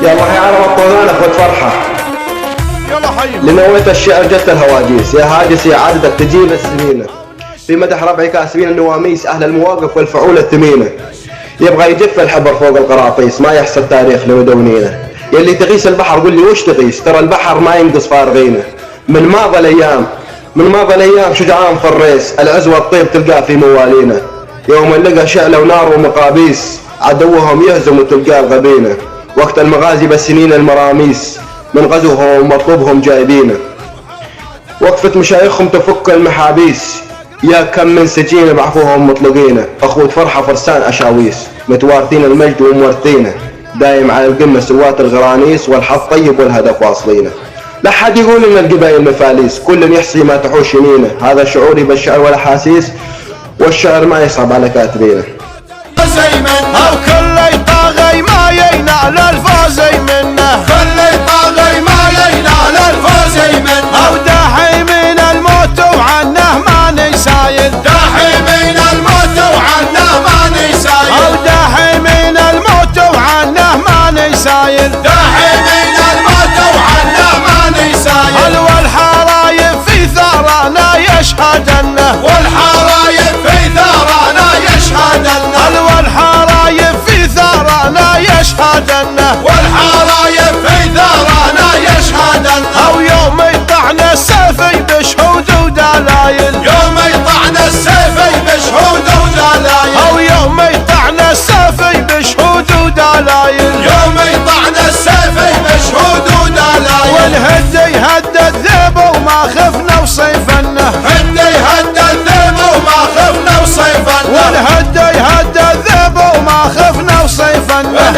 يلا حي على الطولان اخوة فرحة. يلا حي لنويت الشعر جت الهواجيس، يا هاجسي عادتك تجيب السنينة، في مدح ربعي كاسبين النواميس أهل المواقف والفعول الثمينة. يبغى يجف الحبر فوق القراطيس ما يحسب تاريخ لمدونينه. يلي تقيس البحر قل لي وش تقيس، ترى البحر ما ينقص فارغينه. من ماضى الايام شجعان في الريس، العز والطيب تلقاه في موالينه. يوم لقى شعله ونار ومقابيس، عدوهم يهزم وتلقاه الغبينه. وقت المغازي بالسنين المراميس، من غزوهم ومطلوبهم جايبينه. وقفة مشايخهم تفك المحابيس، يا كم من سجين بعفوهم مطلقينه. اخوة فرحة فرسان اشاويس، متوارثين المجد ومورثينه. دايم على القمة سوات الغرانيس، والحظ طيب والهدف واصلينه. لا حد يقول ان القبائل مفاليس، كل يحصي ما تحوش يمينه. هذا شعوري بالشعر والاحاسيس، والشعر ما يصعب على كاتبينه. او كل طاغي ما ينال الفوز منه، كل طاغي ما ينال الفوز منه. او داحي من الموت وعنه ما نسايل، داحي من الموت وعنه ما نسايل. او داحي من الموت وعنه ما نسايل، داحي من الموت وعنه ما نسايل. والحرايب في ثرانا يشهدنه، والحرايب في ثرانا يشهدنه. والحرايب في ثرانا يشهدنه، والحرايب في ثرانا يشهدنه. او يوم يطعن السيف بشهود ودلايل، يوم يطعن السيف بشهود ودلايل. او يوم يطعن السيف بشهود ودلايل، يوم يطعن السيف بشهود ودلايل. والهد يهد الذئب وما خفنا وصيفنه، هد يهد الذئب وما خفنا وصيفنه. والهد يهد الذئب وما خفنا وصيفنه.